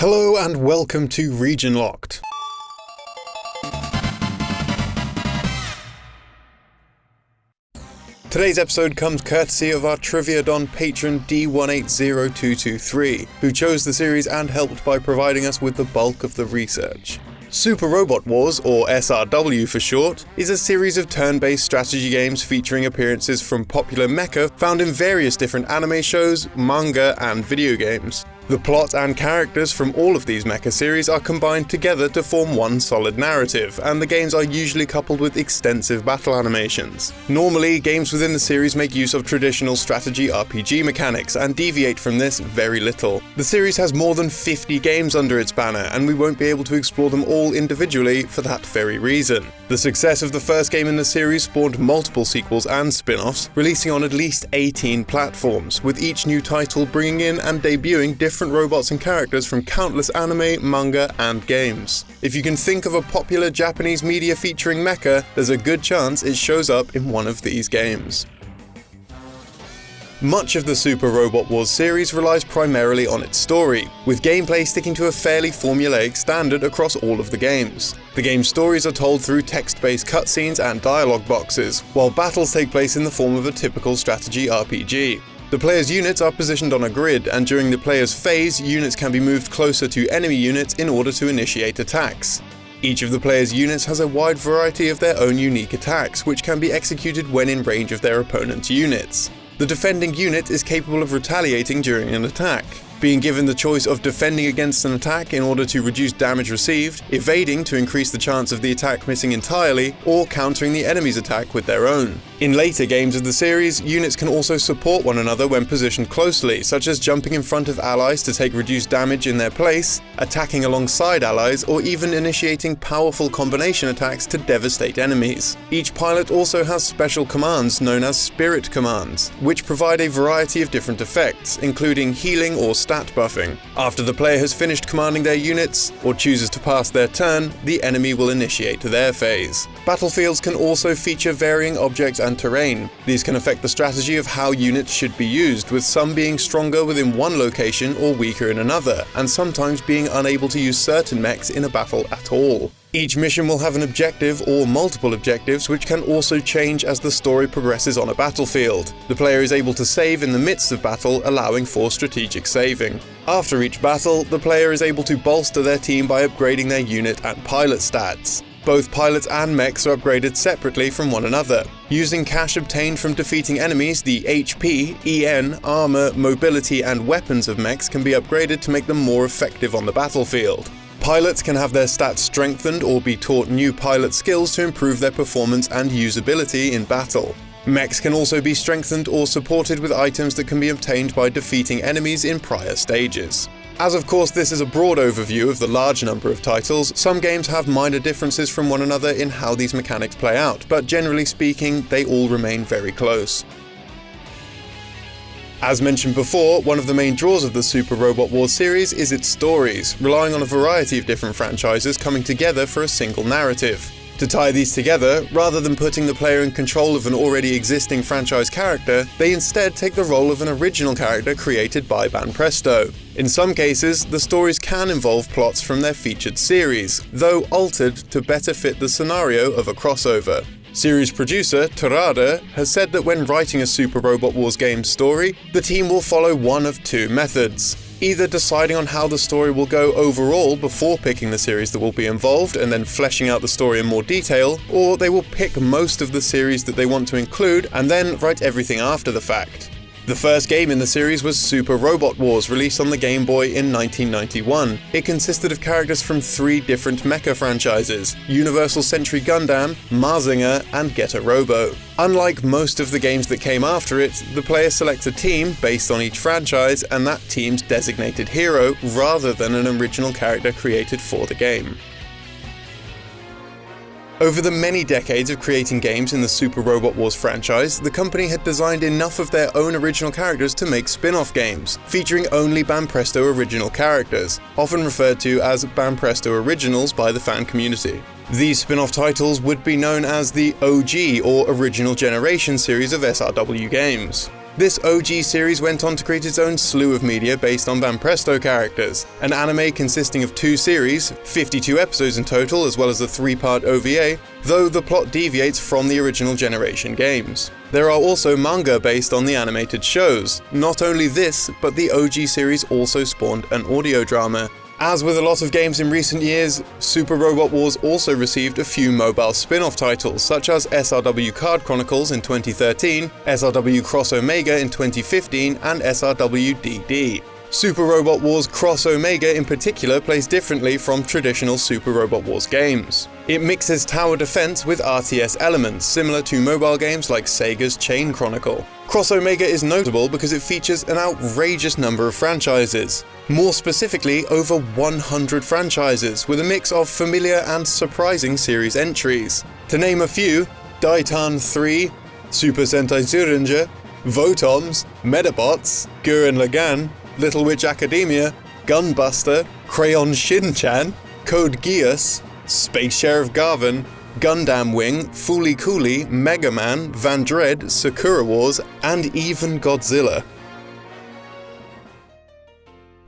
Hello and welcome to Region Locked. Today's episode comes courtesy of our Trivia Don patron D180223, who chose the series and helped by providing us with the bulk of the research. Super Robot Wars, or SRW for short, is a series of turn-based strategy games featuring appearances from popular mecha found in various different anime shows, manga, and video games. The plot and characters from all of these mecha series are combined together to form one solid narrative, and the games are usually coupled with extensive battle animations. Normally, games within the series make use of traditional strategy RPG mechanics and deviate from this very little. The series has more than 50 games under its banner, and we won't be able to explore them all individually for that very reason. The success of the first game in the series spawned multiple sequels and spin-offs, releasing on at least 18 platforms, with each new title bringing in and debuting different robots and characters from countless anime, manga, and games. If you can think of a popular Japanese media featuring mecha, there's a good chance it shows up in one of these games. Much of the Super Robot Wars series relies primarily on its story, with gameplay sticking to a fairly formulaic standard across all of the games. The game's stories are told through text-based cutscenes and dialogue boxes, while battles take place in the form of a typical strategy RPG. The player's units are positioned on a grid, and during the player's phase, units can be moved closer to enemy units in order to initiate attacks. Each of the player's units has a wide variety of their own unique attacks, which can be executed when in range of their opponent's units. The defending unit is capable of retaliating during an attack, being given the choice of defending against an attack in order to reduce damage received, evading to increase the chance of the attack missing entirely, or countering the enemy's attack with their own. In later games of the series, units can also support one another when positioned closely, such as jumping in front of allies to take reduced damage in their place, attacking alongside allies, or even initiating powerful combination attacks to devastate enemies. Each pilot also has special commands known as Spirit Commands, which provide a variety of different effects, including healing or stat buffing. After the player has finished commanding their units, or chooses to pass their turn, the enemy will initiate their phase. Battlefields can also feature varying objects and terrain. These can affect the strategy of how units should be used, with some being stronger within one location or weaker in another, and sometimes being unable to use certain mechs in a battle at all. Each mission will have an objective or multiple objectives, which can also change as the story progresses on a battlefield. The player is able to save in the midst of battle, allowing for strategic saving. After each battle, the player is able to bolster their team by upgrading their unit and pilot stats. Both pilots and mechs are upgraded separately from one another. Using cash obtained from defeating enemies, the HP, EN, armor, mobility, and weapons of mechs can be upgraded to make them more effective on the battlefield. Pilots can have their stats strengthened or be taught new pilot skills to improve their performance and usability in battle. Mechs can also be strengthened or supported with items that can be obtained by defeating enemies in prior stages. As of course this is a broad overview of the large number of titles, some games have minor differences from one another in how these mechanics play out, but generally speaking, they all remain very close. As mentioned before, one of the main draws of the Super Robot Wars series is its stories, relying on a variety of different franchises coming together for a single narrative. To tie these together, rather than putting the player in control of an already existing franchise character, they instead take the role of an original character created by Banpresto. In some cases, the stories can involve plots from their featured series, though altered to better fit the scenario of a crossover. Series producer Terada has said that when writing a Super Robot Wars game story, the team will follow one of two methods. Either deciding on how the story will go overall before picking the series that will be involved and then fleshing out the story in more detail, or they will pick most of the series that they want to include and then write everything after the fact. The first game in the series was Super Robot Wars, released on the Game Boy in 1991. It consisted of characters from 3 different mecha franchises: Universal Century Gundam, Mazinger, and Getter Robo. Unlike most of the games that came after it, the player selects a team based on each franchise and that team's designated hero, rather than an original character created for the game. Over the many decades of creating games in the Super Robot Wars franchise, the company had designed enough of their own original characters to make spin-off games, featuring only Banpresto original characters, often referred to as Banpresto Originals by the fan community. These spin-off titles would be known as the OG or Original Generation series of SRW games. This OG series went on to create its own slew of media based on Banpresto characters, an anime consisting of 2 series, 52 episodes in total as well as a 3-part OVA, though the plot deviates from the original generation games. There are also manga based on the animated shows. Not only this, but the OG series also spawned an audio drama. As with a lot of games in recent years, Super Robot Wars also received a few mobile spin-off titles, such as SRW Card Chronicles in 2013, SRW Cross Omega in 2015, and SRW DD. Super Robot Wars Cross Omega in particular plays differently from traditional Super Robot Wars games. It mixes tower defense with RTS elements, similar to mobile games like Sega's Chain Chronicle. Cross Omega is notable because it features an outrageous number of franchises. More specifically, over 100 franchises, with a mix of familiar and surprising series entries. To name a few, Daitan 3, Super Sentai Zyuranger, Votoms, Medabots, Gurren Lagann, Little Witch Academia, Gunbuster, Crayon Shin-chan, Code Geass, Space Sheriff Garvin, Gundam Wing, Fooly Cooly, Mega Man, Van Dread, Sakura Wars, and even Godzilla.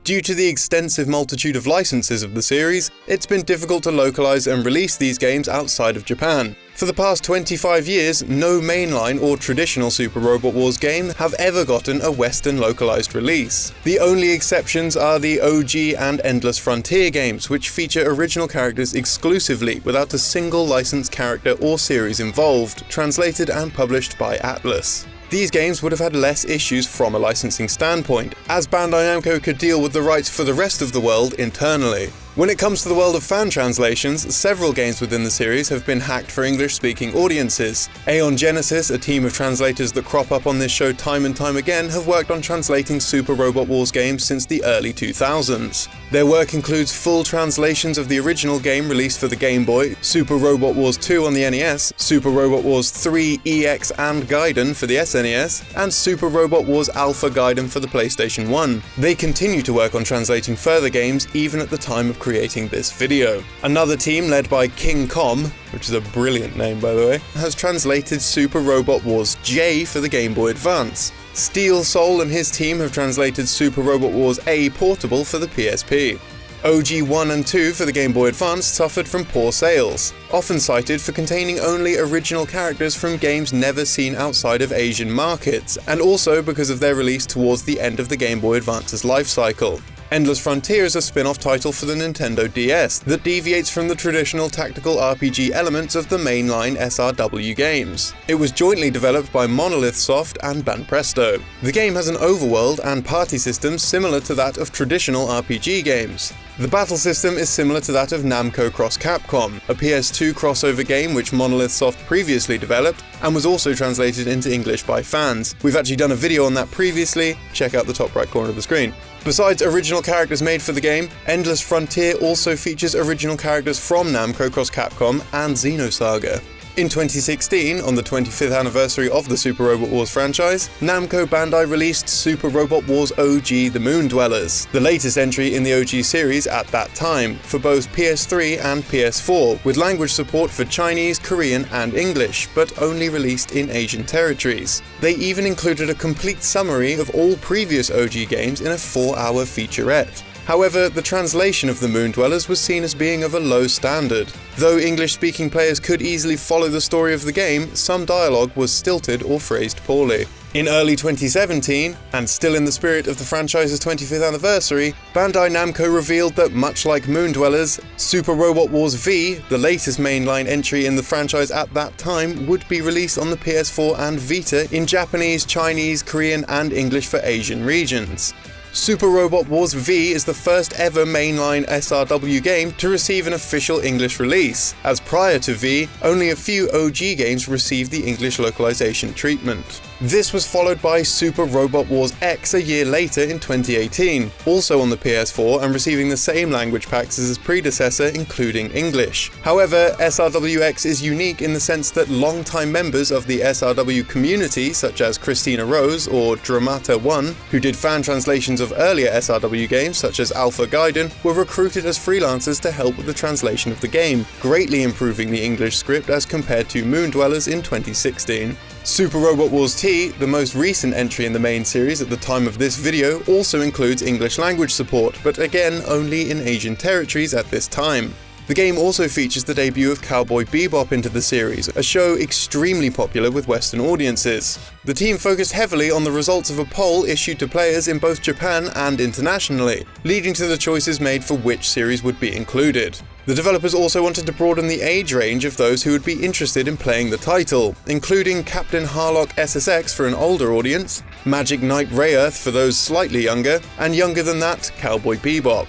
Due to the extensive multitude of licenses of the series, it's been difficult to localize and release these games outside of Japan. For the past 25 years, no mainline or traditional Super Robot Wars game have ever gotten a Western localized release. The only exceptions are the OG and Endless Frontier games, which feature original characters exclusively without a single licensed character or series involved, translated and published by Atlus. These games would have had less issues from a licensing standpoint, as Bandai Namco could deal with the rights for the rest of the world internally. When it comes to the world of fan translations, several games within the series have been hacked for English-speaking audiences. Aeon Genesis, a team of translators that crop up on this show time and time again, have worked on translating Super Robot Wars games since the early 2000s. Their work includes full translations of the original game released for the Game Boy, Super Robot Wars 2 on the NES, Super Robot Wars 3 EX and Gaiden for the SNES, and Super Robot Wars Alpha Gaiden for the PlayStation 1. They continue to work on translating further games even at the time of creating this video. Another team led by King Com, which is a brilliant name by the way, has translated Super Robot Wars J for the Game Boy Advance. Steel Soul and his team have translated Super Robot Wars A Portable for the PSP. OG 1 and 2 for the Game Boy Advance suffered from poor sales, often cited for containing only original characters from games never seen outside of Asian markets, and also because of their release towards the end of the Game Boy Advance's life cycle. Endless Frontier is a spin-off title for the Nintendo DS that deviates from the traditional tactical RPG elements of the mainline SRW games. It was jointly developed by Monolith Soft and Banpresto. The game has an overworld and party system similar to that of traditional RPG games. The battle system is similar to that of Namco Cross Capcom, a PS2 crossover game which Monolith Soft previously developed and was also translated into English by fans. We've actually done a video on that previously, check out the top right corner of the screen. Besides original characters made for the game, Endless Frontier also features original characters from Namco Cross Capcom and Xenosaga. In 2016, on the 25th anniversary of the Super Robot Wars franchise, Namco Bandai released Super Robot Wars OG The Moon Dwellers, the latest entry in the OG series at that time, for both PS3 and PS4, with language support for Chinese, Korean and English, but only released in Asian territories. They even included a complete summary of all previous OG games in a 4-hour featurette. However, the translation of the Moon Dwellers was seen as being of a low standard. Though English-speaking players could easily follow the story of the game, some dialogue was stilted or phrased poorly. In early 2017, and still in the spirit of the franchise's 25th anniversary, Bandai Namco revealed that much like Moon Dwellers, Super Robot Wars V, the latest mainline entry in the franchise at that time, would be released on the PS4 and Vita in Japanese, Chinese, Korean and English for Asian regions. Super Robot Wars V is the first ever mainline SRW game to receive an official English release, as prior to V, only a few OG games received the English localization treatment. This was followed by Super Robot Wars X a year later in 2018, also on the PS4 and receiving the same language packs as its predecessor, including English. However, SRWX is unique in the sense that long-time members of the SRW community, such as Christina Rose or Dramata1, who did fan translations of earlier SRW games such as Alpha Gaiden, were recruited as freelancers to help with the translation of the game, greatly improving the English script as compared to Moon Dwellers in 2016. Super Robot Wars T, the most recent entry in the main series at the time of this video, also includes English language support, but again only in Asian territories at this time. The game also features the debut of Cowboy Bebop into the series, a show extremely popular with Western audiences. The team focused heavily on the results of a poll issued to players in both Japan and internationally, leading to the choices made for which series would be included. The developers also wanted to broaden the age range of those who would be interested in playing the title, including Captain Harlock SSX for an older audience, Magic Knight Rayearth for those slightly younger, and younger than that, Cowboy Bebop.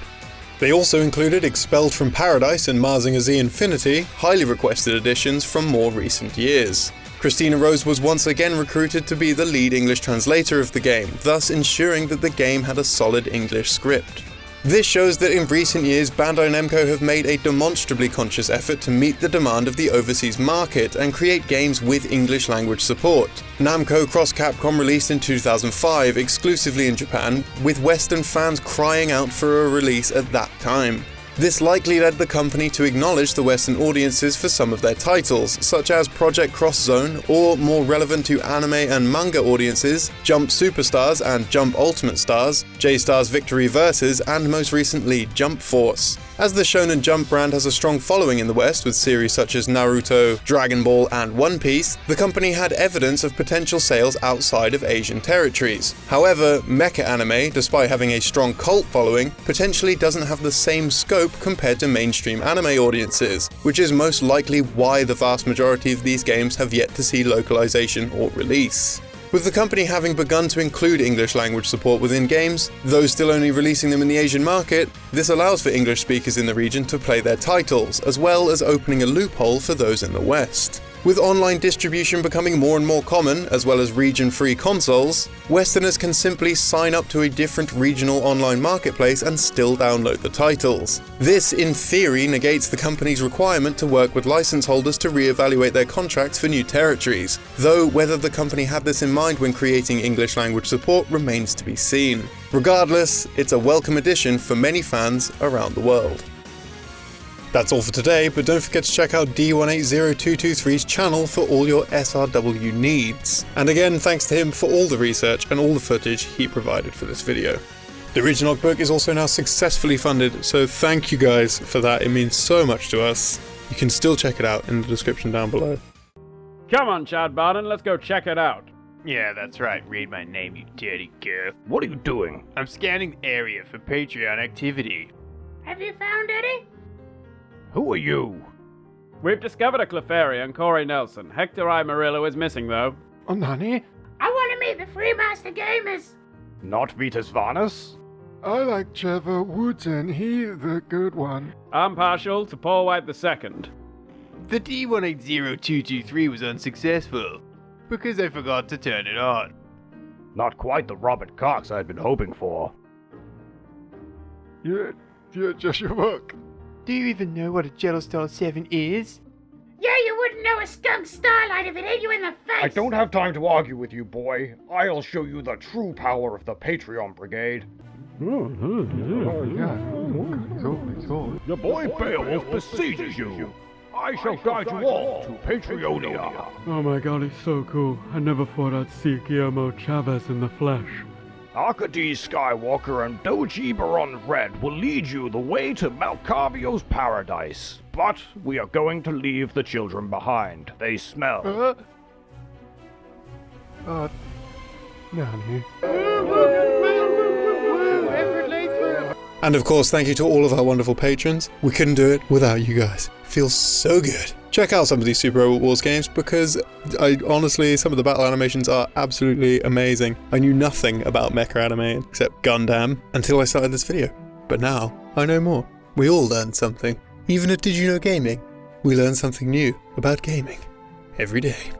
They also included Expelled from Paradise and Mazinger Z Infinity, highly requested additions from more recent years. Christina Rose was once again recruited to be the lead English translator of the game, thus ensuring that the game had a solid English script. This shows that in recent years, Bandai Namco have made a demonstrably conscious effort to meet the demand of the overseas market and create games with English language support. Namco Cross Capcom released in 2005 exclusively in Japan, with Western fans crying out for a release at that time. This likely led the company to acknowledge the Western audiences for some of their titles, such as Project Cross Zone, or more relevant to anime and manga audiences, Jump Superstars and Jump Ultimate Stars, J-Stars Victory Versus, and most recently Jump Force. As the Shonen Jump brand has a strong following in the West with series such as Naruto, Dragon Ball, and One Piece, the company had evidence of potential sales outside of Asian territories. However, mecha anime, despite having a strong cult following, potentially doesn't have the same scope compared to mainstream anime audiences, which is most likely why the vast majority of these games have yet to see localization or release. With the company having begun to include English language support within games, though still only releasing them in the Asian market, this allows for English speakers in the region to play their titles, as well as opening a loophole for those in the West. With online distribution becoming more and more common, as well as region-free consoles, Westerners can simply sign up to a different regional online marketplace and still download the titles. This, in theory, negates the company's requirement to work with license holders to re-evaluate their contracts for new territories, though whether the company had this in mind when creating English language support remains to be seen. Regardless, it's a welcome addition for many fans around the world. That's all for today, but don't forget to check out D180223's channel for all your SRW needs. And again, thanks to him for all the research and all the footage he provided for this video. The original book is also now successfully funded, so thank you guys for that, it means so much to us. You can still check it out in the description down below. Come on, Chad Barton, let's go check it out. Yeah, that's right. Read my name, you dirty girl. What are you doing? I'm scanning the area for Patreon activity. Have you found any? Who are you? We've discovered a Clefairy and Corey Nelson. Hector I. Murillo is missing, though. Oh, Nani? I want to meet the Freemaster Gamers. Not Vitas Varnus? I like Trevor Wooten, he's the good one. I'm partial to Paul White II. The D180223 was unsuccessful, because I forgot to turn it on. Not quite the Robert Cox I'd been hoping for. Yeah, just your book. Do you even know what a Jello Star 7 is? Yeah, you wouldn't know a skunk starlight if it hit you in the face. I don't have time to argue with you, boy. I'll show you the true power of the Patreon Brigade. Oh, yeah. Cool. Your boy Beowulf besieges you. I shall guide you all to Patreonia. Oh my god, he's so cool. I never thought I'd see Guillermo Chavez in the flesh. Arcady Skywalker and Doji Baron Red will lead you the way to Malcavio's paradise. But we are going to leave the children behind. They smell. Nani. And of course, thank you to all of our wonderful patrons. We couldn't do it without you guys. Feels so good. Check out some of these Super Robot Wars games because honestly, some of the battle animations are absolutely amazing. I knew nothing about mecha anime except Gundam until I started this video. But now, I know more. We all learned something. Even at DidYouKnowGaming, we learn something new about gaming every day.